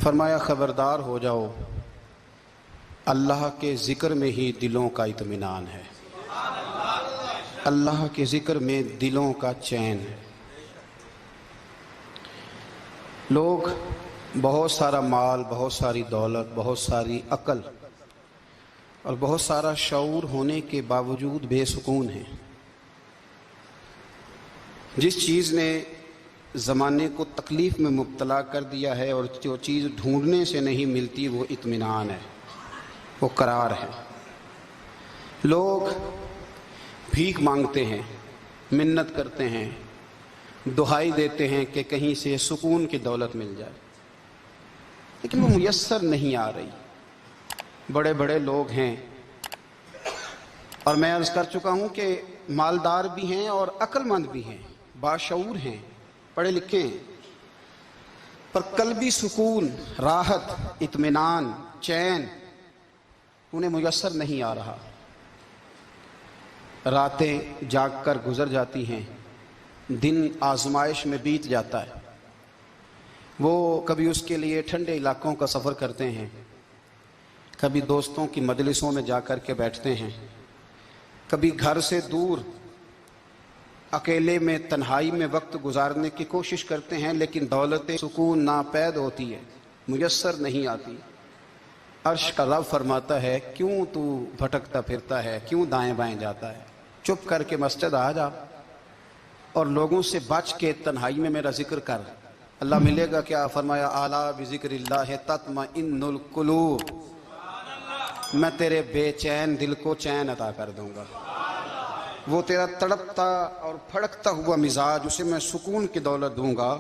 فرمایا خبردار ہو جاؤ، اللہ کے ذکر میں ہی دلوں کا اطمینان ہے، اللہ کے ذکر میں دلوں کا چین ہے۔ لوگ بہت سارا مال، بہت ساری دولت، بہت ساری عقل اور بہت سارا شعور ہونے کے باوجود بے سکون ہیں۔ جس چیز نے زمانے کو تکلیف میں مبتلا کر دیا ہے اور جو چیز ڈھونڈنے سے نہیں ملتی وہ اطمینان ہے، وہ قرار ہے۔ لوگ بھیک مانگتے ہیں، منت کرتے ہیں، دہائی دیتے ہیں کہ کہیں سے سکون کی دولت مل جائے، لیکن وہ میسر نہیں آ رہی۔ بڑے بڑے لوگ ہیں، اور میں عرض کر چکا ہوں کہ مالدار بھی ہیں اور عقل مند بھی ہیں، باشعور ہیں، پڑھے لکھے ہیں، پر قلبی سکون، راحت، اطمینان، چین انہیں میسر نہیں آ رہا۔ راتیں جاگ کر گزر جاتی ہیں، دن آزمائش میں بیت جاتا ہے۔ وہ کبھی اس کے لیے ٹھنڈے علاقوں کا سفر کرتے ہیں، کبھی دوستوں کی مجلسوں میں جا کر کے بیٹھتے ہیں، کبھی گھر سے دور اکیلے میں تنہائی میں وقت گزارنے کی کوشش کرتے ہیں، لیکن دولت سکون ناپید ہوتی ہے، میسر نہیں آتی۔ عرش کا رب فرماتا ہے، کیوں تو بھٹکتا پھرتا ہے، کیوں دائیں بائیں جاتا ہے؟ چپ کر کے مسجد آ جا اور لوگوں سے بچ کے تنہائی میں میرا ذکر کر۔ اللہ ملے گا کیا؟ فرمایا اعلیٰ بذکر اللہ تطمئن القلوب، میں تیرے بے چین دل کو چین عطا کر دوں گا۔ وہ تیرا تڑپتا اور پھڑکتا ہوا مزاج، اسے میں سکون کی دولت دوں گا۔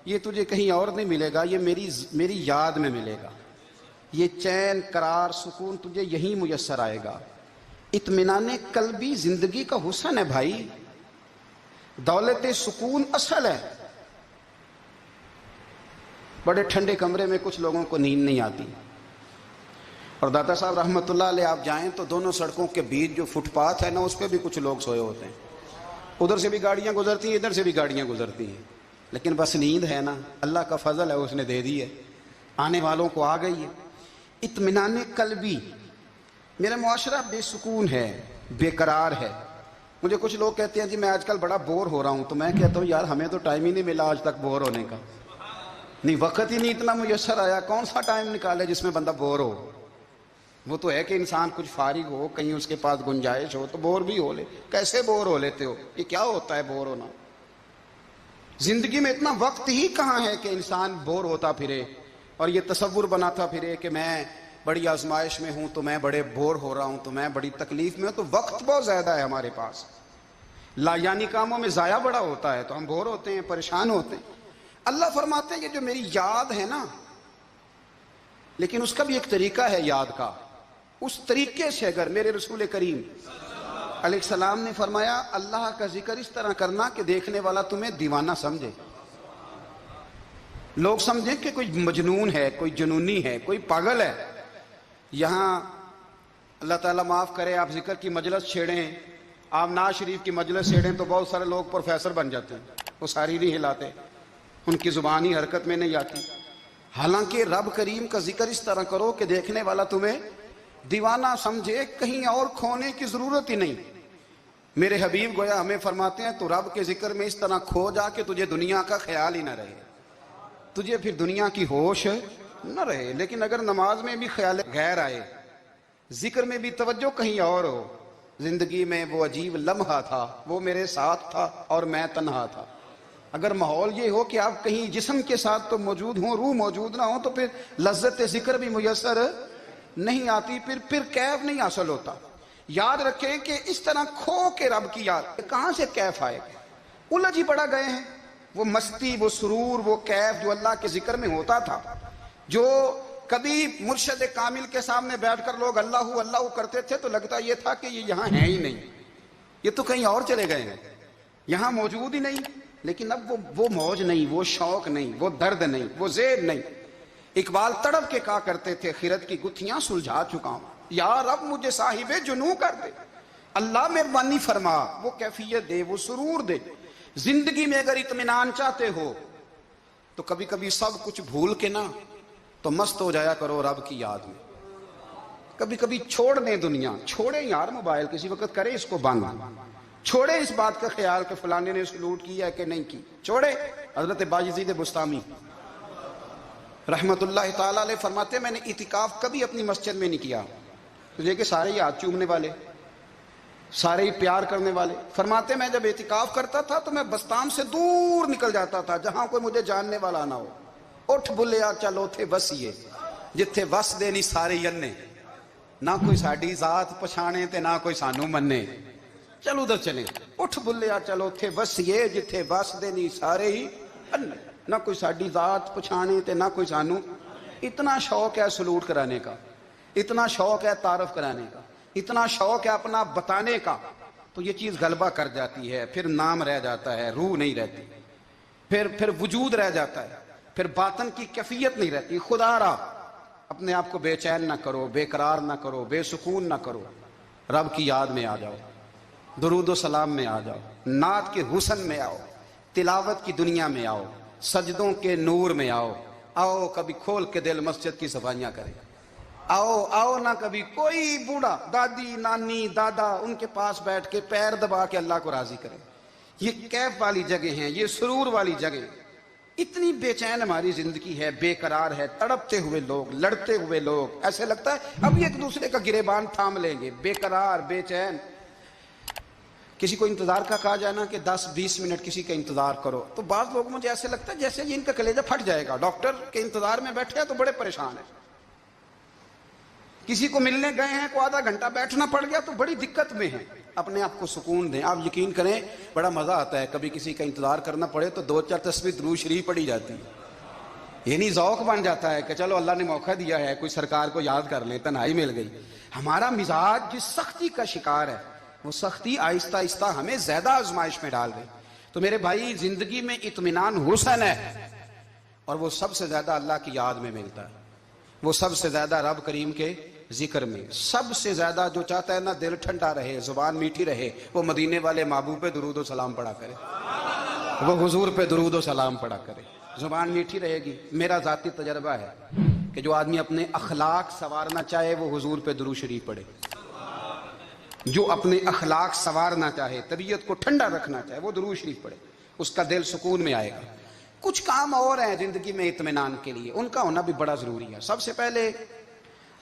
یہ تجھے کہیں اور نہیں ملے گا، یہ میری یاد میں ملے گا۔ یہ چین، قرار، سکون تجھے یہیں میسر آئے گا۔ اطمینان قلبی زندگی کا حسن ہے بھائی، دولت سکون اصل ہے۔ بڑے ٹھنڈے کمرے میں کچھ لوگوں کو نیند نہیں آتی، اور داتا صاحب رحمۃ اللہ علیہ آپ جائیں تو دونوں سڑکوں کے بیچ جو فٹ پاتھ ہے نا، اس پہ بھی کچھ لوگ سوئے ہوتے ہیں۔ ادھر سے بھی گاڑیاں گزرتی ہیں، ادھر سے بھی گاڑیاں گزرتی ہیں، لیکن بس نیند ہے نا، اللہ کا فضل ہے، اس نے دے دی ہے، آنے والوں کو آ گئی ہے۔ اطمینان قلبی، میرا معاشرہ بے سکون ہے، بے قرار ہے۔ مجھے کچھ لوگ کہتے ہیں جی میں آج کل بڑا بور ہو رہا ہوں، تو میں کہتا ہوں یار ہمیں تو ٹائم ہی نہیں ملا آج تک بور ہونے کا، نہیں وقت ہی نہیں اتنا میسر آیا، کون سا ٹائم نکالے جس میں بندہ بور ہو؟ وہ تو ہے کہ انسان کچھ فارغ ہو، کہیں اس کے پاس گنجائش ہو تو بور بھی ہو لے۔ کیسے بور ہو لیتے ہو؟ یہ کیا ہوتا ہے بور ہونا؟ زندگی میں اتنا وقت ہی کہاں ہے کہ انسان بور ہوتا پھرے اور یہ تصور بناتا پھرے کہ میں بڑی آزمائش میں ہوں تو میں بڑے بور ہو رہا ہوں، تو میں بڑی تکلیف میں ہوں۔ تو وقت بہت زیادہ ہے ہمارے پاس، لا یعنی کاموں میں ضائع بڑا ہوتا ہے، تو ہم بور ہوتے ہیں، پریشان ہوتے ہیں۔ اللہ فرماتے ہیں کہ جو میری یاد ہے نا، لیکن اس کا بھی ایک طریقہ ہے یاد کا، اس طریقے سے اگر میرے رسول کریم علیہ السلام نے فرمایا اللہ کا ذکر اس طرح کرنا کہ دیکھنے والا تمہیں دیوانہ سمجھے، لوگ سمجھیں کہ کوئی مجنون ہے، کوئی جنونی ہے، کوئی پاگل ہے۔ یہاں اللہ تعالیٰ معاف کرے، آپ ذکر کی مجلس چھیڑیں، آپ ناز شریف کی مجلس چھیڑیں تو بہت سارے لوگ پروفیسر بن جاتے ہیں، وہ ساری نہیں ہلاتے، ان کی زبان ہی حرکت میں نہیں آتی۔ حالانکہ رب کریم کا ذکر اس طرح کرو کہ دیکھنے والا تمہیں دیوانہ سمجھے، کہیں اور کھونے کی ضرورت ہی نہیں۔ میرے حبیب گویا ہمیں فرماتے ہیں تو رب کے ذکر میں اس طرح کھو جا کہ تجھے دنیا کا خیال ہی نہ رہے، تجھے پھر دنیا کی ہوش نہ رہے۔ لیکن اگر نماز میں بھی خیال غیر آئے، ذکر میں بھی توجہ کہیں اور ہو، زندگی میں وہ عجیب لمحہ تھا، وہ میرے ساتھ تھا اور میں تنہا تھا۔ اگر ماحول یہ ہو کہ آپ کہیں جسم کے ساتھ تو موجود ہوں، روح موجود نہ ہو، تو پھر لذت ذکر بھی میسر نہیں آتی، پھر کیف نہیں حاصل ہوتا۔ یاد رکھیں کہ اس طرح کھو کے رب کی یاد کہاں سے کیف آئے گا؟ الجھ ہی پڑا گئے ہیں۔ وہ مستی، وہ سرور، وہ کیف جو اللہ کے ذکر میں ہوتا تھا، جو کبھی مرشد کامل کے سامنے بیٹھ کر لوگ اللہ اللہ کرتے تھے تو لگتا یہ تھا کہ یہ یہاں ہے ہی نہیں، یہ تو کہیں اور چلے گئے ہیں، یہاں موجود ہی نہیں۔ لیکن اب وہ موج نہیں، وہ شوق نہیں، وہ درد نہیں، وہ زیب نہیں۔ اقبال تڑپ کے کہا کرتے تھے، خیرت کی گتھیاں سلجھا چکا ہوں، یا رب مجھے صاحب جنوں کر دے، اللہ مہربانی فرما، وہ کیفیت دے، وہ سرور دے۔ زندگی میں اگر اطمینان چاہتے ہو تو کبھی کبھی سب کچھ بھول کے نا تو مست ہو جایا کرو رب کی یاد میں. کبھی کبھی چھوڑ دیں دنیا, چھوڑیں یار موبائل, کسی وقت کریں اس کو بند, چھوڑیں اس بات کا خیال کہ فلانے نے اس کو لوٹ کیا کہ نہیں کی, چھوڑے. حضرت باجزید بستامی رحمت اللہ تعالی علیہ فرماتے میں نے اعتکاف کبھی اپنی مسجد میں نہیں کیا, تجھے کہ سارے ہی ہاتھ چومنے والے, سارے ہی پیار کرنے والے. فرماتے میں جب اعتکاف کرتا تھا تو میں بستان سے دور نکل جاتا تھا جہاں کوئی مجھے جاننے والا نہ ہو. اٹھ بلیا چلو تھے وسیے جتھے وس دے نہیں سارے ینے, نہ کوئی ساڈی ذات پچھانے تے نہ کوئی سانو منے, چلو ادھر چلیں. اٹھ بلیا چلو تھے وسیے جتھے وس دے نہیں سارے ہی انے, نہ کوئی ساڈی ذات پچھانے تے نہ کوئی سانو. اتنا شوق ہے سلوٹ کرانے کا, اتنا شوق ہے تعارف کرانے کا, اتنا شوق ہے اپنا بتانے کا, تو یہ چیز غلبہ کر جاتی ہے. پھر نام رہ جاتا ہے, روح نہیں رہتی, پھر وجود رہ جاتا ہے, پھر باطن کی کیفیت نہیں رہتی. خدا را اپنے آپ کو بے چین نہ کرو, بے قرار نہ کرو, بے سکون نہ کرو. رب کی یاد میں آ جاؤ, درود و سلام میں آ جاؤ, نعت کے حسن میں آؤ, تلاوت کی دنیا میں آؤ, سجدوں کے نور میں آؤ. آؤ کبھی کھول کے دل مسجد کی صفائیاں کریں. آؤ آؤ نہ کبھی کوئی بوڑھا, دادی, نانی, دادا, ان کے پاس بیٹھ کے پیر دبا کے اللہ کو راضی کریں. یہ کیف والی جگہ ہیں, یہ سرور والی جگہ. اتنی بے چین ہماری زندگی ہے, بے قرار ہے, تڑپتے ہوئے لوگ, لڑتے ہوئے لوگ, ایسے لگتا ہے اب ایک دوسرے کا گریبان تھام لیں گے. بے قرار, بے چین. کسی کو انتظار کا کہا جائے نا کہ 10-20 منٹ کسی کا انتظار کرو, تو بعض لوگ مجھے ایسے لگتا ہے جیسے ان کا کلیجہ پھٹ جائے گا. ڈاکٹر کے انتظار میں بیٹھے ہیں تو بڑے پریشان ہیں. کسی کو ملنے گئے ہیں کو آدھا گھنٹہ بیٹھنا پڑ گیا تو بڑی دقت میں ہیں. اپنے آپ کو سکون دیں. آپ یقین کریں بڑا مزہ آتا ہے کبھی کسی کا انتظار کرنا پڑے تو 2-4 تسبیح درود شریف پڑھی جاتی ہے. یعنی ذوق بن جاتا ہے کہ چلو اللہ نے موقع دیا ہے, کوئی سرکار کو یاد کر لیں, تنہائی مل گئی. ہمارا مزاج جس سختی کا شکار ہے وہ سختی آہستہ آہستہ ہمیں زیادہ آزمائش میں ڈال دے. تو میرے بھائی زندگی میں اطمینان حسن ہے, اور وہ سب سے زیادہ اللہ کی یاد میں ملتا ہے. وہ سب سے زیادہ رب کریم کے ذکر میں. سب سے زیادہ جو چاہتا ہے نا دل ٹھنڈا رہے, زبان میٹھی رہے, وہ مدینے والے محبوب پہ درود و سلام پڑھا کرے, وہ حضور پہ درود و سلام پڑھا کرے. زبان میٹھی رہے گی. میرا ذاتی تجربہ ہے کہ جو آدمی اپنے اخلاق سنوارنا چاہے وہ حضور پہ درود شریف پڑھے. جو اپنے اخلاق سنوارنا چاہے, طبیعت کو ٹھنڈا رکھنا چاہے, وہ درود شریف پڑھے, اس کا دل سکون میں آئے گا. کچھ کام اور ہیں زندگی میں اطمینان کے لیے, ان کا ہونا بھی بڑا ضروری ہے. سب سے پہلے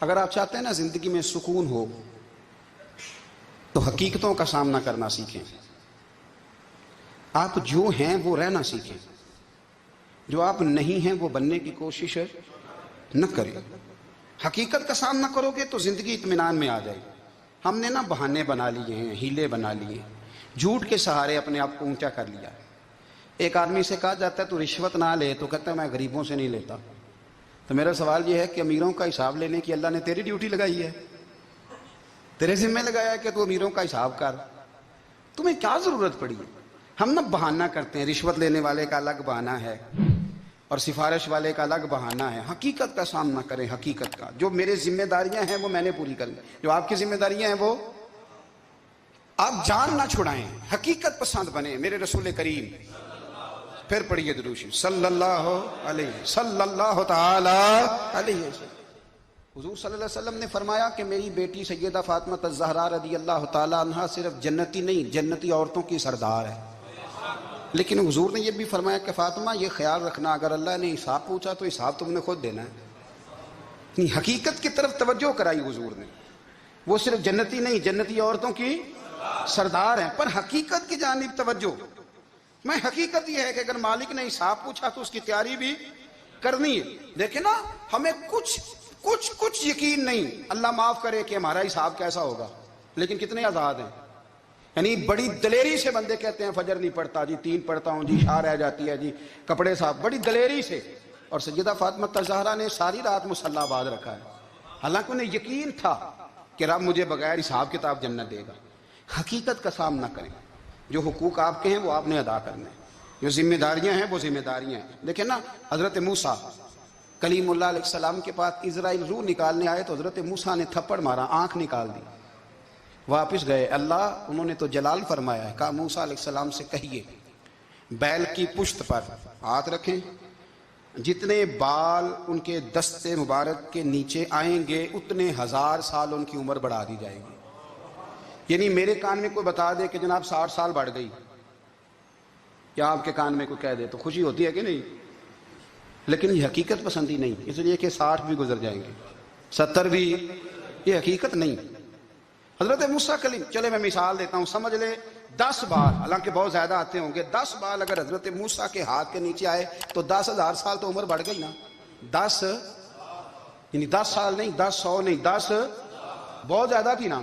اگر آپ چاہتے ہیں نا زندگی میں سکون ہو تو حقیقتوں کا سامنا کرنا سیکھیں. آپ جو ہیں وہ رہنا سیکھیں, جو آپ نہیں ہیں وہ بننے کی کوشش نہ کریں. حقیقت کا سامنا کرو گے تو زندگی اطمینان میں آ جائے گی. ہم نے نا بہانے بنا لیے ہیں, ہیلے بنا لیے, جھوٹ کے سہارے اپنے آپ کو اونچا کر لیا. ایک آدمی سے کہا جاتا ہے تو رشوت نہ لے, تو کہتا ہے میں غریبوں سے نہیں لیتا. تو میرا سوال یہ ہے کہ امیروں کا حساب لینے کی اللہ نے تیری ڈیوٹی لگائی ہے, تیرے ذمہ لگایا ہے کہ تو امیروں کا حساب کر, تمہیں کیا ضرورت پڑی ہے؟ ہم نا بہانہ کرتے ہیں, رشوت لینے والے کا الگ بہانہ ہے اور سفارش والے کا الگ بہانہ ہے. حقیقت کا سامنا کریں, حقیقت کا. جو میرے ذمہ داریاں ہیں وہ میں نے پوری کرنی, جو آپ کی ذمہ داریاں ہیں وہ آپ جان نہ چھڑائیں, حقیقت پسند بنیں. میرے رسول کریم, پھر پڑھیے درود شریف صلی اللہ تعالی علیہ وسلم. حضور صلی اللہ علیہ وسلم نے فرمایا کہ میری بیٹی سیدہ فاطمہ الزہرا رضی اللہ تعالی عنہا صرف جنتی نہیں, جنتی عورتوں کی سردار ہے. لیکن حضور نے یہ بھی فرمایا کہ فاطمہ یہ خیال رکھنا اگر اللہ نے حساب پوچھا تو حساب تم نے خود دینا ہے. حقیقت کی طرف توجہ کرائی حضور نے. وہ صرف جنتی نہیں, جنتی عورتوں کی سردار ہیں, پر حقیقت کی جانب توجہ. میں حقیقت یہ ہے کہ اگر مالک نے حساب پوچھا تو اس کی تیاری بھی کرنی ہے. دیکھیں نا ہمیں کچھ یقین نہیں, اللہ معاف کرے کہ ہمارا حساب کیسا ہوگا, لیکن کتنے آزاد ہیں. یعنی بڑی دلیری سے بندے کہتے ہیں فجر نہیں پڑھتا جی, 3 پڑھتا ہوں جی, شاہ رہ جاتی ہے جی, کپڑے صاحب, بڑی دلیری سے. اور سیدہ فاطمہ الزہرا نے ساری رات مصلی آباد رکھا ہے, حالانکہ انہیں یقین تھا کہ رب مجھے بغیر حساب کتاب جنت دے گا. حقیقت کا سامنا کریں. جو حقوق آپ کے ہیں وہ آپ نے ادا کرنے ہیں, جو ذمہ داریاں ہیں وہ ذمہ داریاں ہیں. دیکھیں نا حضرت موسیٰ کلیم اللہ علیہ السلام کے پاس اسرائیل روح نکالنے آئے تو حضرت موسیٰ نے تھپڑ مارا, آنکھ نکال دی. واپس گئے, اللہ انہوں نے تو جلال فرمایا ہے, کہا موسیٰ علیہ السلام سے کہیے بیل کی پشت پر ہاتھ رکھیں, جتنے بال ان کے دستے مبارک کے نیچے آئیں گے اتنے 1000 سال ان کی عمر بڑھا دی جائے گی۔ یعنی میرے کان میں کوئی بتا دے کہ جناب 60 سال بڑھ گئی، یا آپ کے کان میں کوئی کہہ دے تو خوشی ہوتی ہے کہ نہیں؟ لیکن یہ حقیقت پسندی نہیں، اس لیے کہ 60 بھی گزر جائیں گے، 70 بھی، یہ حقیقت نہیں۔ حضرت موسیٰ کلیم، چلے میں مثال دیتا ہوں، سمجھ لے 10 بال، حالانکہ بہت زیادہ آتے ہوں گے، 10 بال اگر حضرت موسیٰ کے ہاتھ کے نیچے آئے تو 10,000 سال تو عمر بڑھ گئی نا۔ 10 یعنی 10 سال نہیں، 10 100 نہیں، 10 بہت زیادہ تھی نا۔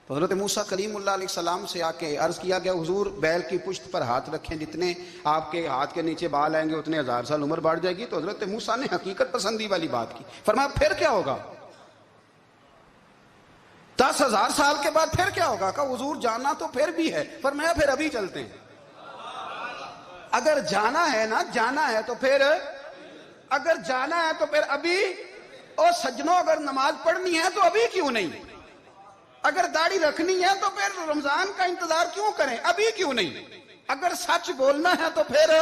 تو حضرت موسیٰ کلیم اللہ علیہ السلام سے آ کے عرض کیا کہ حضور بیل کی پشت پر ہاتھ رکھیں، جتنے آپ کے ہاتھ کے نیچے بال آئیں گے اتنے 1000 سال عمر بڑھ جائے گی۔ تو حضرت موسیٰ نے حقیقت پسندی والی بات کی، فرمایا پھر کیا ہوگا؟ 10,000 سال کے بعد پھر کیا ہوگا؟ کہا حضور جانا تو پھر بھی ہے، فرمایا پھر ابھی چلتے ہیں۔ اگر جانا ہے نا، جانا ہے تو پھر، اگر جانا ہے تو پھر ابھی۔ اور سجنوں اگر نماز پڑھنی ہے تو ابھی کیوں نہیں؟ اگر داڑھی رکھنی ہے تو پھر رمضان کا انتظار کیوں کریں؟ ابھی کیوں نہیں؟ اگر سچ بولنا ہے تو پھر،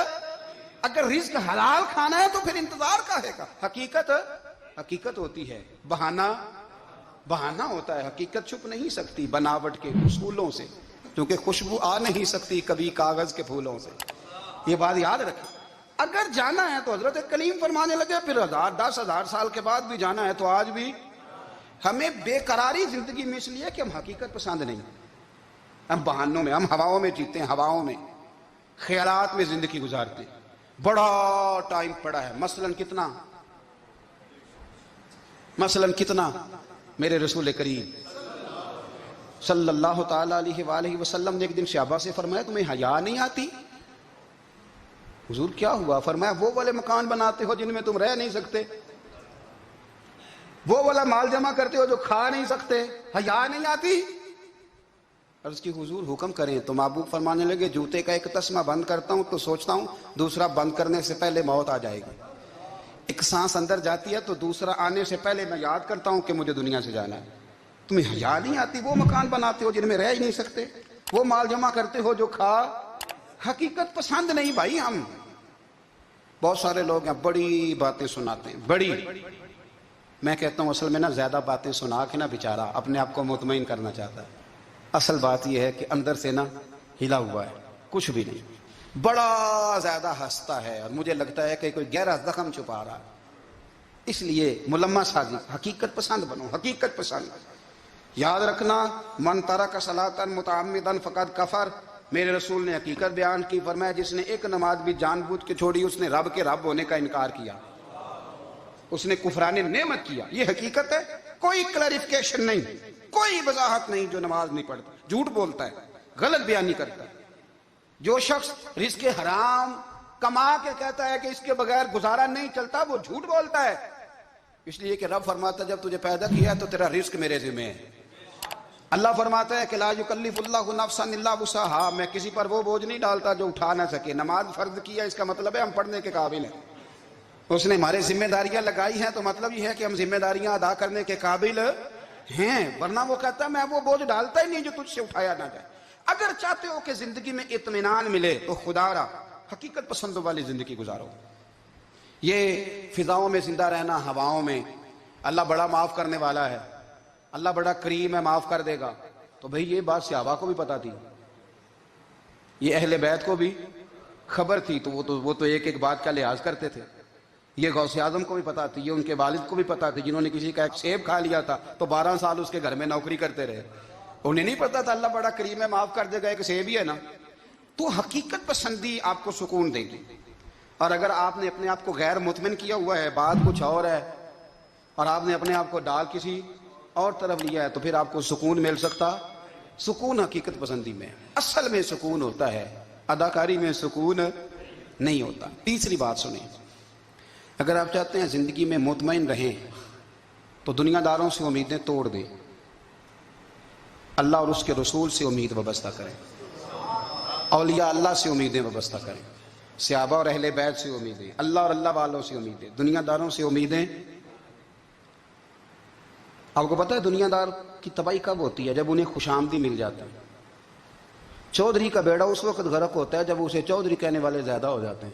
اگر رزق حلال کھانا ہے تو پھر انتظار کاہے کا؟ حقیقت ہوتی ہے، بہانہ ہوتا ہے، حقیقت چھپ نہیں سکتی بناوٹ کے اصولوں سے، کیونکہ خوشبو آ نہیں سکتی کبھی کاغذ کے پھولوں سے۔ یہ بات یاد رکھیں۔ اگر جانا ہے تو حضرت کلیم فرمانے لگے پھر 10,000 سال کے بعد بھی جانا ہے تو آج بھی۔ ہمیں بے قراری زندگی میں اس لیے کہ ہم حقیقت پسند نہیں، ہم بہانوں میں، ہم ہواؤں میں جیتے ہیں، ہواؤں میں، خیالات میں زندگی گزارتے ہیں۔ بڑا ٹائم پڑا ہے، مثلاً کتنا میرے رسول کریم صلی اللہ تعالی علیہ وآلہ وسلم نے ایک دن صحابہ سے فرمایا تمہیں حیا نہیں آتی؟ حضور کیا ہوا؟ فرمایا وہ والے مکان بناتے ہو جن میں تم رہ نہیں سکتے، وہ والا مال جمع کرتے ہو جو کھا نہیں سکتے، حیا نہیں آتی؟ عرض کی حضور حکم کریں تو محبوب فرمانے لگے جوتے کا ایک تسمہ بند کرتا ہوں تو سوچتا ہوں دوسرا بند کرنے سے پہلے موت آ جائے گی، ایک سانس اندر جاتی ہے تو دوسرا آنے سے پہلے میں یاد کرتا ہوں کہ مجھے دنیا سے جانا ہے۔ تمہیں حیا نہیں آتی؟ وہ مکان بناتے ہو جن میں رہ ہی نہیں سکتے، وہ مال جمع کرتے ہو جو کھا۔ حقیقت پسند نہیں بھائی ہم۔ بہت سارے لوگ ہیں بڑی باتیں سناتے ہیں، بڑی، میں کہتا ہوں اصل میں نا زیادہ باتیں سنا کے نا بیچارہ اپنے آپ کو مطمئن کرنا چاہتا ہے، اصل بات یہ ہے کہ اندر سے نا ہلا ہوا ہے، کچھ بھی نہیں، بڑا زیادہ ہنستا ہے اور مجھے لگتا ہے کہ کوئی گہرا زخم چھپا رہا ہے۔ اس لیے ملمہ سازی، حقیقت پسند بنو، حقیقت پسند۔ یاد رکھنا من ترک صلاۃ متعمدا فقد کفر، میرے رسول نے حقیقت بیان کی، فرمایا جس نے ایک نماز بھی جان بوجھ کے چھوڑی اس نے رب کے رب ہونے کا انکار کیا، اس نے کفران نعمت کیا۔ یہ حقیقت ہے، کوئی کلیریفیکیشن نہیں، کوئی وضاحت نہیں۔ جو نماز نہیں پڑھتا جھوٹ بولتا ہے، غلط بیانی کرتا ہے۔ جو شخص رزق حرام کما کے کہتا ہے کہ اس کے بغیر گزارا نہیں چلتا، وہ جھوٹ بولتا ہے، اس لیے کہ رب فرماتا ہے جب تجھے پیدا کیا تو تیرا رزق میرے ذمہ ہے۔ اللہ فرماتا ہے کہ لا یکلف اللہ نفسا الا وسعها، میں کسی پر وہ بوجھ نہیں ڈالتا جو اٹھا نہ سکے۔ نماز فرض کیا اس کا مطلب ہے ہم پڑھنے کے قابل ہیں، اس نے ہمارے ذمہ داریاں لگائی ہیں تو مطلب یہ ہے کہ ہم ذمہ داریاں ادا کرنے کے قابل ہیں، ورنہ وہ کہتا ہے میں وہ بوجھ ڈالتا ہی نہیں جو تجھ سے اٹھایا نہ جائے۔ اگر چاہتے ہو کہ زندگی میں اطمینان ملے تو خدا را حقیقت پسندوں والی زندگی گزارو۔ یہ فضاؤں میں زندہ رہنا، ہواؤں میں، اللہ بڑا معاف کرنے والا ہے، اللہ بڑا کریم ہے، معاف کر دے گا، تو بھئی یہ بات صحابہ کو بھی پتا تھی، یہ اہل بیت کو بھی خبر تھی، تو وہ تو ایک ایک بات کا لحاظ کرتے تھے۔ یہ غوث اعظم کو بھی پتا تھی، یہ ان کے والد کو بھی پتا تھی، جنہوں نے کسی کا ایک سیب کھا لیا تھا تو 12 سال اس کے گھر میں نوکری کرتے رہے، انہیں نہیں پتا تھا اللہ بڑا کریم ہے، معاف کر دے گا، ایک سیب ہی ہے نا۔ تو حقیقت پسندی آپ کو سکون دے گی۔ اور اگر آپ نے اپنے آپ کو غیر مطمئن کیا ہوا ہے، بات کچھ اور ہے، اور آپ نے اپنے آپ کو ڈال کسی اور طرف لیا ہے، تو پھر آپ کو سکون مل سکتا؟ سکون حقیقت پسندی میں، اصل میں سکون ہوتا ہے، اداکاری میں سکون نہیں ہوتا۔ تیسری بات سنیں، اگر آپ چاہتے ہیں زندگی میں مطمئن رہیں تو دنیا داروں سے امیدیں توڑ دیں، اللہ اور اس کے رسول سے امید وابستہ کریں، اولیاء اللہ سے امیدیں وابستہ کریں، صحابہ اور اہل بیت سے امیدیں، اللہ اور اللہ والوں سے امیدیں، دنیا داروں سے امیدیں۔ آپ کو پتہ ہے دنیا دار کی تباہی کب ہوتی ہے؟ جب انہیں خوش آمدی مل جاتا ہے۔ چودھری کا بیڑا اس وقت غرق ہوتا ہے جب اسے چودھری کہنے والے زیادہ ہو جاتے ہیں۔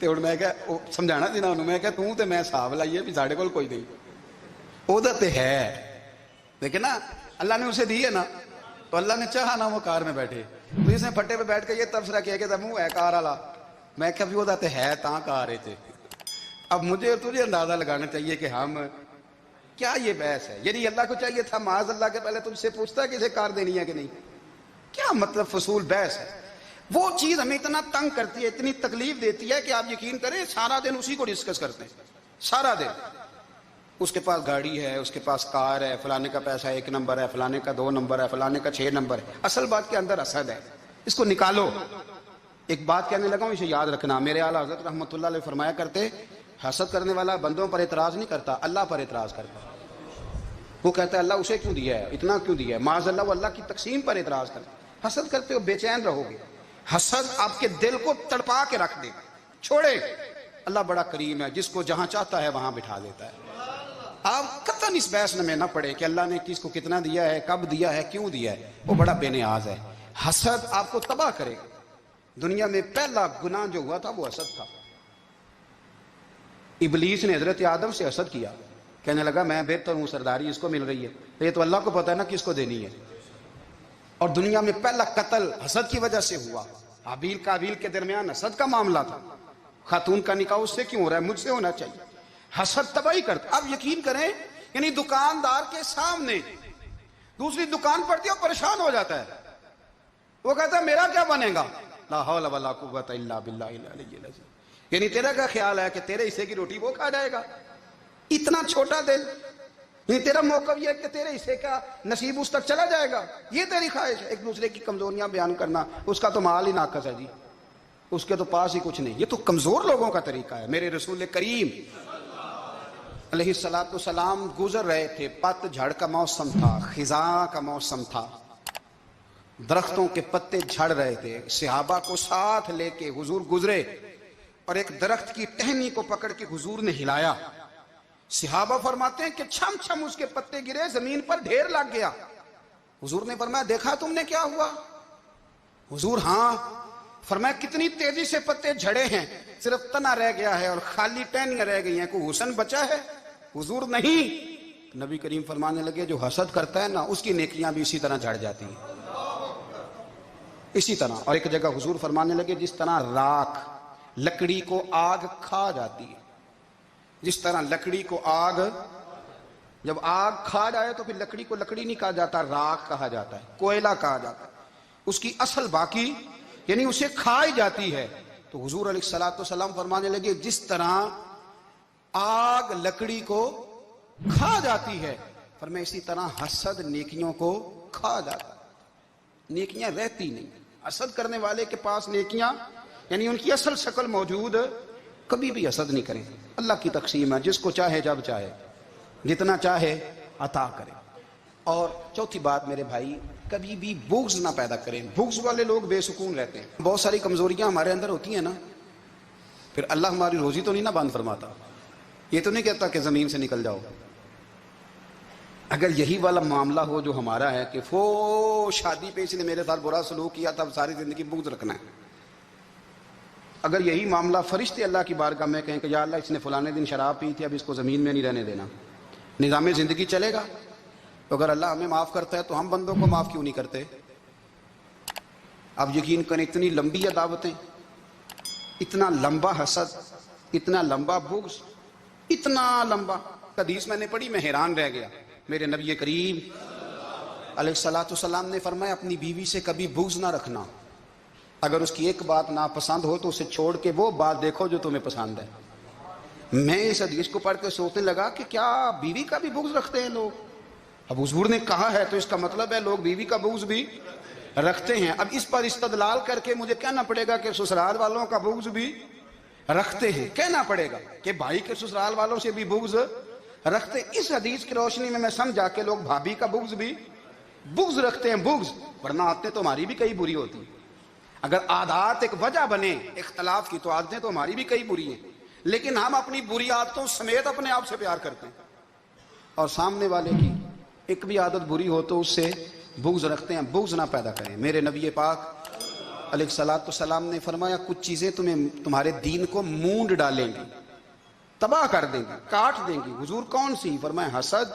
ਤੇ ਹੁਣ ਮੈਂ ਕਿਹਾ ਉਹ ਸਮਝਾਣਾ ਸੀ ਨਾ ਉਹਨੂੰ, ਮੈਂ ਕਿਹਾ ਤੂੰ ਤੇ ਮੈਂ ਹਿਸਾਬ ਲਾਈਏ ਵੀ ਸਾਡੇ ਕੋਲ ਕੋਈ ਨਹੀਂ, ਉਹਦਾ ਤੇ ਹੈ لیکن نا اللہ نے اسے دی ہے نا، تو اللہ نے چاہا نا وہ کار میں بیٹھے، تو اس نے پھٹے پہ بیٹھ کے یہ تبصرہ کیا کہ منہ ہے کار والا، میں کبھی وہ داتے ہے تاں کار رہے تھے۔ اب مجھے تجھے اندازہ لگانا چاہیے کہ ہم کیا یہ بحث ہے، یعنی اللہ کو چاہیے تھا معاذ اللہ کے پہلے تم سے پوچھتا ہے کہ اسے کار دینی ہے کہ نہیں، کیا مطلب فضول بحث ہے۔ وہ چیز ہمیں اتنا تنگ کرتی ہے، اتنی تکلیف دیتی ہے کہ آپ یقین کریں سارا دن اسی کو ڈسکس کرتے ہیں، سارا دن۔ اس کے پاس گاڑی ہے، اس کے پاس کار ہے، فلانے کا پیسہ 1 نمبر ہے، فلانے کا 2 نمبر ہے، فلانے کا 6 نمبر ہے۔ اصل بات کے اندر حسد ہے، اس کو نکالو۔ ایک بات کہنے لگا ہوں، اسے یاد رکھنا، میرے اعلیٰ حضرت رحمۃ اللہ علیہ فرمایا کرتے، حسد کرنے والا بندوں پر اعتراض نہیں کرتا، اللہ پر اعتراض کرتا۔ وہ کہتا ہے اللہ اسے کیوں دیا ہے، اتنا کیوں دیا ہے، معاذ اللہ وہ اللہ کی تقسیم پر اعتراض کرتا ہے۔ حسد کرتے ہو بے چین رہو گے، حسد آپ کے دل کو تڑپا کے رکھ دے، چھوڑے۔ اللہ بڑا کریم ہے، جس کو جہاں چاہتا ہے وہاں بٹھا دیتا ہے۔ آپ قطعاً اس بحث میں نہ پڑے کہ اللہ نے کس کو کتنا دیا ہے، کب دیا ہے، کیوں دیا ہے، وہ بڑا بے نیاز ہے۔ حسد آپ کو تباہ کرے گا۔ دنیا میں پہلا گناہ جو ہوا تھا وہ حسد تھا۔ ابلیس نے حضرت آدم سے حسد کیا، کہنے لگا میں بہتر ہوں، سرداری اس کو مل رہی ہے، یہ تو اللہ کو پتہ ہے نا کس کو دینی ہے۔ اور دنیا میں پہلا قتل حسد کی وجہ سے ہوا، حابیل قابیل کے درمیان حسد کا معاملہ تھا۔ خاتون کا نکاح اس سے کیوں ہو رہا ہے، مجھ سے ہونا چاہیے۔ حسد تباہی کرتا۔ اب یقین کریں، یعنی دکاندار کے سامنے دوسری دکان پڑتی ہے اور پریشان ہو جاتا ہے، وہ کہتا ہے میرا کیا بنے گا، لا حول ولا قوت الا باللہ العلی العظیم۔ یعنی تیرا کیا خیال ہے کہ تیرے حصے کی روٹی وہ کھا جائے گا، اتنا چھوٹا دل، یعنی تیرا موقف یہ ہے کہ تیرے حصے کا نصیب اس تک چلا جائے گا، یہ تیری خواہش ہے۔ ایک دوسرے کی کمزوریاں بیان کرنا، اس کا تو مال ہی ناقص ہے جی، اس کے تو پاس ہی کچھ نہیں، یہ تو کمزور لوگوں کا طریقہ ہے۔ میرے رسول کریم علیہ الصلوۃ والسلام گزر رہے تھے، پت جھڑ کا موسم تھا، خزاں کا موسم تھا، درختوں کے پتے جھڑ رہے تھے، صحابہ کو ساتھ لے کے حضور گزرے اور ایک درخت کی ٹہنی کو پکڑ کے حضور نے ہلایا۔ صحابہ فرماتے ہیں کہ چھم چھم اس کے پتے گرے، زمین پر ڈھیر لگ گیا۔ حضور نے فرمایا دیکھا تم نے کیا ہوا؟ حضور ہاں۔ فرمایا کتنی تیزی سے پتے جھڑے ہیں، صرف تنا رہ گیا ہے اور خالی ٹہنیاں رہ گئی ہیں، کوئی حسن بچا ہے؟ حضور نہیں۔ نبی کریم فرمانے لگے جو حسد کرتا ہے نا، اس کی نیکیاں بھی اسی طرح جھڑ جاتی ہیں، اسی طرح۔ اور ایک جگہ حضور فرمانے لگے جس طرح راکھ لکڑی کو آگ کھا جاتی ہے، جس طرح لکڑی کو آگ، جب آگ کھا جائے تو پھر لکڑی کو لکڑی نہیں کہا جاتا، راکھ کہا جاتا ہے، کوئلہ کہا جاتا ہے، اس کی اصل باقی یعنی اسے کھائی جاتی ہے۔ تو حضور علیہ الصلوۃ والسلام فرمانے لگے جس طرح آگ لکڑی کو کھا جاتی ہے، فرمایا اسی طرح حسد نیکیوں کو کھا جاتا ہے، نیکیاں رہتی نہیں۔ حسد کرنے والے کے پاس نیکیاں یعنی ان کی اصل شکل موجود، کبھی بھی حسد نہیں کریں۔ اللہ کی تقسیم ہے، جس کو چاہے جب چاہے جتنا چاہے عطا کرے۔ اور چوتھی بات میرے بھائی، کبھی بھی بغض نہ پیدا کریں۔ بغض والے لوگ بے سکون رہتے ہیں۔ بہت ساری کمزوریاں ہمارے اندر ہوتی ہیں نا، پھر اللہ ہماری روزی تو نہیں نہ بند فرماتا، یہ تو نہیں کہتا کہ زمین سے نکل جاؤ۔ اگر یہی والا معاملہ ہو جو ہمارا ہے کہ فو شادی پہ اس نے میرے ساتھ برا سلوک کیا تھا، اب ساری زندگی بغض رکھنا ہے، اگر یہی معاملہ فرشتے اللہ کی بارگاہ میں کہیں کہ یا اللہ اس نے فلانے دن شراب پی تھی، اب اس کو زمین میں نہیں رہنے دینا، نظام زندگی چلے گا؟ تو اگر اللہ ہمیں معاف کرتا ہے تو ہم بندوں کو معاف کیوں نہیں کرتے؟ اب یقین کریں اتنی لمبی عداوتیں، اتنا لمبا حسد، اتنا لمبا بغض، اتنا لمبا۔ حدیث میں نے پڑھی، میں حیران رہ گیا۔ میرے نبی کریم علیہ الصلوۃ والسلام نے فرمایا اپنی بیوی سے کبھی بغض نہ رکھنا، اگر اس کی ایک بات ناپسند ہو تو اسے چھوڑ کے وہ بات دیکھو جو تمہیں پسند ہے۔ میں اس حدیث کو پڑھ کے سوچنے لگا کہ کیا بیوی کا بھی بغض رکھتے ہیں لوگ؟ اب حضور نے کہا ہے تو اس کا مطلب ہے لوگ بیوی کا بغض بھی رکھتے ہیں۔ اب اس پر استدلال کر کے مجھے کہنا پڑے گا کہ سسرال والوں کا بغض بھی رکھتے ہیں، کہنا پڑے گا کہ بھائی کے سسرال والوں سے بھی بغض رکھتے۔ اس حدیث کی روشنی میں سمجھا کہ لوگ بھابھی کا بغض بھی بغض رکھتے ہیں، بغض، ورنہ عادتیں تو ہماری بھی کئی بری ہوتی ہیں۔ اگر عادات ایک وجہ بنے اختلاف کی تو عادتیں تو ہماری بھی کئی بری ہیں، لیکن ہم اپنی بری عادتوں سمیت اپنے آپ سے پیار کرتے ہیں، اور سامنے والے کی ایک بھی عادت بری ہو تو اس سے بغض رکھتے ہیں۔ بغض نہ پیدا کریں۔ میرے نبی پاک علیہ الصلوۃ والسلام نے فرمایا کچھ چیزیں تمہارے دین کو مونڈ ڈالیں گی، تباہ کر دیں گی، کاٹ دیں گی۔ حضور کون سی؟ فرمایا حسد،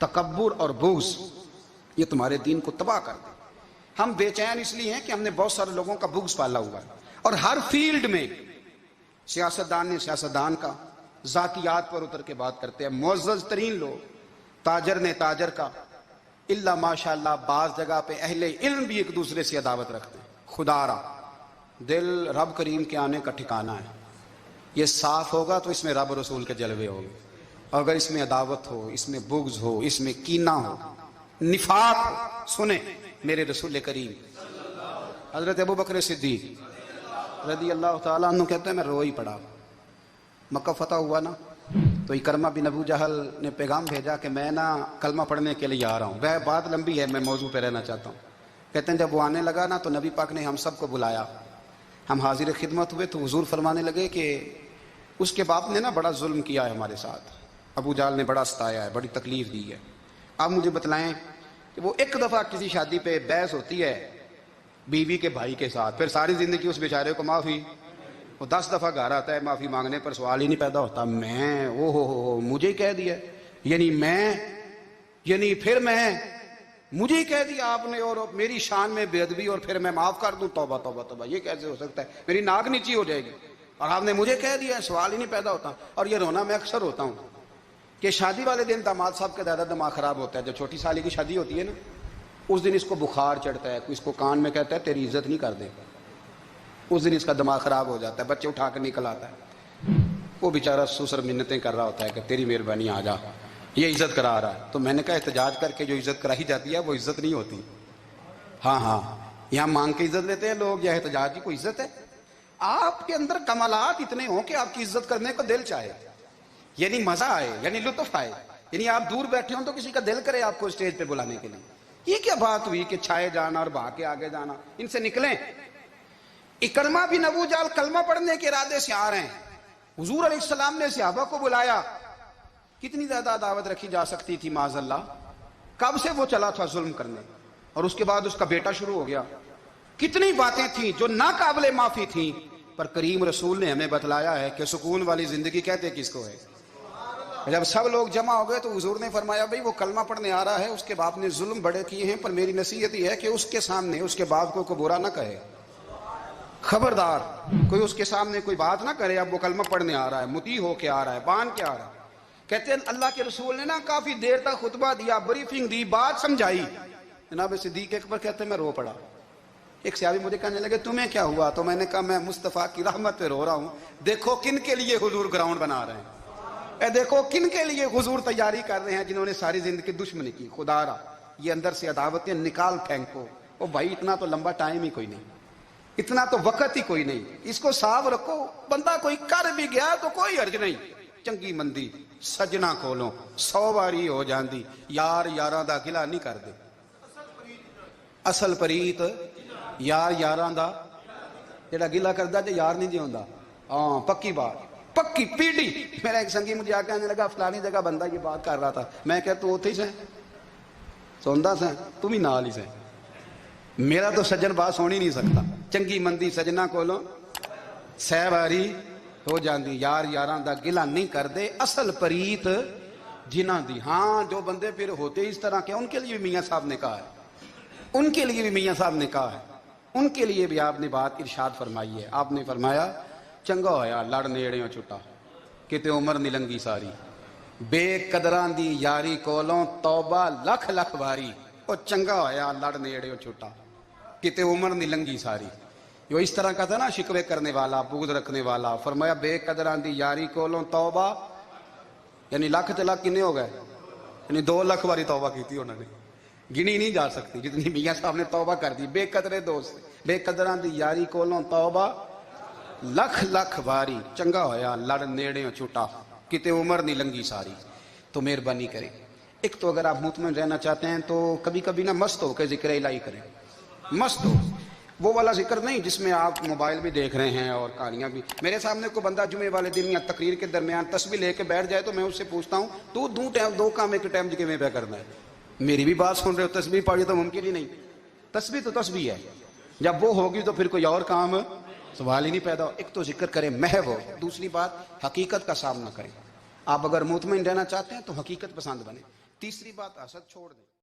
تکبر اور بغض یہ تمہارے دین کو تباہ کر دے۔ ہم بے چین اس لیے ہیں کہ ہم نے بہت سارے لوگوں کا بغض پالا ہوا ہے، اور ہر فیلڈ میں سیاستدان نے سیاستدان کا، ذاتیات پر اتر کے بات کرتے ہیں، معزز ترین لوگ، تاجر نے تاجر کا، الا ماشاء اللہ بعض جگہ پہ اہل علم بھی ایک دوسرے سے عداوت رکھتے ہیں۔ خدا را دل رب کریم کے آنے کا ٹھکانہ ہے، یہ صاف ہوگا تو اس میں رب رسول کے جلوے ہوں گے، اگر اس میں عداوت ہو، اس میں بغض ہو، اس میں کینہ ہو، نفاق ہو، سنیں میرے رسول کریم حضرت ابو بکر صدیق رضی اللہ تعالیٰ عنہ کہتے ہیں میں رو ہی پڑا۔ مکہ فتح ہوا نا تو اکرمہ بن ابو جہل نے پیغام بھیجا کہ میں نا کلمہ پڑھنے کے لیے آ رہا ہوں۔ وہ بات لمبی ہے، میں موضوع پہ رہنا چاہتا ہوں۔ کہتے ہیں جب وہ آنے لگا نا تو نبی پاک نے ہم سب کو بلایا، ہم حاضر خدمت ہوئے تو حضور فرمانے لگے کہ اس کے باپ نے نا بڑا ظلم کیا ہے ہمارے ساتھ، ابو جہل نے بڑا ستایا ہے، بڑی تکلیف دی ہے۔ آپ مجھے بتلائیں کہ وہ ایک دفعہ کسی شادی پہ بحث ہوتی ہے بیوی کے بھائی کے ساتھ، پھر ساری زندگی اس بیچارے کو معافی، وہ 10 دفعہ گھر آتا ہے معافی مانگنے پر سوال ہی نہیں پیدا ہوتا، میں او ہو مجھے ہی کہہ دیا، یعنی پھر میں مجھے ہی کہہ دیا آپ نے، اور میری شان میں بے ادبی، اور پھر میں معاف کر دوں؟ توبہ توبہ توبہ، یہ کیسے ہو سکتا ہے؟ میری ناک نیچی ہو جائے گی، اور آپ نے مجھے کہہ دیا، سوال ہی نہیں پیدا ہوتا۔ اور یہ رونا میں اکثر ہوتا ہوں کہ شادی والے دن داماد صاحب کا زیادہ دماغ خراب ہوتا ہے، جب چھوٹی سالی کی شادی ہوتی ہے نا اس دن اس کو بخار چڑھتا ہے، کوئی اس کو کان میں کہتا ہے تیری عزت نہیں کر دے، اس دن اس کا دماغ خراب ہو جاتا ہے، بچے اٹھا کر نکل آتا ہے، وہ بیچارہ سسر منتیں کر رہا ہوتا ہے کہ تیری مہربانی آ جا، یہ عزت کرا رہا ہے۔ تو میں نے کہا احتجاج کر کے جو عزت کرائی جاتی ہے وہ عزت نہیں ہوتی۔ ہاں یہاں مانگ کے عزت لیتے ہیں لوگ، یا احتجاج کی کوئی عزت ہے؟ آپ کے اندر کمالات اتنے ہوں کہ آپ کی عزت کرنے کو دل چاہے، یعنی مزہ آئے، یعنی لطف آئے، یعنی آپ دور بیٹھے ہوں تو کسی کا دل کرے آپ کو اسٹیج پہ بلانے کے لیے۔ یہ کیا بات ہوئی کہ چھائے جانا اور بھاگ کے آگے جانا؟ ان سے نکلیں۔ اکرمہ بن ابو جہل کلمہ پڑھنے کے ارادے سے آ رہے ہیں، حضور علیہ السلام نے صحابہ کو بلایا، کتنی زیادہ دعوت رکھی جا سکتی تھی معاذ اللہ؟ کب سے وہ چلا تھا ظلم کرنے، اور اس کے بعد اس کا بیٹا شروع ہو گیا، کتنی باتیں تھیں جو ناقابل معافی تھیں، پر کریم رسول نے ہمیں بتلایا ہے کہ سکون والی زندگی کہتے کس کو ہے؟ جب سب لوگ جمع ہو گئے تو حضور نے فرمایا بھئی وہ کلمہ پڑھنے آ رہا ہے، اس کے باپ نے ظلم بڑے کیے ہیں، پر میری نصیحت یہ ہے کہ اس کے سامنے اس کے باپ کو کوئی برا نہ کہے، خبردار کوئی اس کے سامنے کوئی بات نہ کرے، اب وہ کلمہ پڑھنے آ رہا ہے، مطیع ہو کے آ رہا ہے، بان کے آ رہا ہے۔ کہتے ہیں اللہ کے رسول نے نا کافی دیر تک خطبہ دیا، بریفنگ دی، بات سمجھائی، جناب صدیق اکبر کہتے ہیں میں رو پڑا۔ ایک صحابی مجھے کہنے لگے تمہیں کیا ہوا؟ تو میں نے کہا میں مصطفیٰ کی رحمت پہ رو رہا ہوں، دیکھو کن کے لیے حضور گراؤنڈ بنا رہے ہیں، اے دیکھو کن کے لیے حضور تیاری کر رہے ہیں، جنہوں نے ساری زندگی دشمنی کی۔ خدا را یہ اندر سے عداوتیں نکال پھینکو، او بھائی اتنا تو لمبا ٹائم ہی کوئی نہیں، اتنا تو وقت ہی کوئی نہیں، اس کو صاف رکھو، بندہ کوئی کر بھی گیا تو کوئی حرج نہیں، چنگی مندی سجنا کھولو 100 باری ہو جاندی، یار یاراں دا گلا نہیں کر دے، اصل پریت یار یاراں دا جڑا گلا کردا تے یار نہیں جی ہوندا، ہاں پکی بات، پکی پیڑی۔ میرا ایک سنگی مجھے آ کے آنے لگا فلانی جگہ بندہ یہ بات کر رہا تھا، میں کہ تو اوتھے ہی سے سوندا سے تم ہی نال ہی سے، میرا تو سجن بات سن ہی نہیں سکتا، چنگی مندی سجنا کولو 100 باری ہو جاندی، یار یاراں دا گلا نہیں کر دے، اصل پریت جنہ دی۔ ہاں جو بندے پھر ہوتے اس طرح کے ان کے لیے بھی میاں صاحب نے کہا ہے، ان کے لیے بھی میاں صاحب نے کہا ہے، ان کے لیے بھی آپ نے بات ارشاد فرمائی ہے۔ آپ نے فرمایا چنگا ہویا لڑ نیڑیوں چھٹا کتے عمر نہیں لنگی ساری، بے قدران دی یاری کولوں توبہ لکھ لکھ باری، او چنگا ہویا لڑ نیڑیوں چھٹا کتے عمر نہیں لنگی ساری۔ جو اس طرح کا تھا نا شکوے کرنے والا، بغض رکھنے والا، فرمایا بے قدران دی یاری کولوں توبہ، یعنی لاکھ تے لاکھ کنے ہو گئے، یعنی 2 لاکھ باری توبہ کی تھی انہوں نے، گنی نہیں جا سکتی جتنی میاں صاحب نے توبہ کر دی۔ بے قدرے دوست بے قدران دی یاری کولوں توبہ لکھ لکھ باری، چنگا ہویا لڑ نیڑیوں چھٹا کتے عمر نہیں لنگی ساری۔ تو مہربانی کریں، ایک تو اگر آپ مطمئن رہنا چاہتے ہیں تو کبھی کبھی نا مست ہو کے ذکر الہی کریں، مست ہو، وہ والا ذکر نہیں جس میں آپ موبائل بھی دیکھ رہے ہیں اور کہانیاں بھی۔ میرے سامنے کوئی بندہ جمعے والے دن یا تقریر کے درمیان تسبیح لے کے بیٹھ جائے تو میں اس سے پوچھتا ہوں تو دو کام ایک ٹائم کے میں پہ کرنا ہے، میری بھی بات سن رہے ہو، تسبیح پڑھی تو ممکن ہی نہیں، تسبیح تو تسبیح ہے، جب وہ ہوگی تو پھر کوئی اور کام سوال ہی نہیں پیدا ہو۔ ایک تو ذکر کریں محو ہو، دوسری بات حقیقت کا سامنا کریں۔ آپ اگر مطمئن رہنا چاہتے ہیں تو حقیقت پسند بنیں، تیسری بات حسد چھوڑ دیں.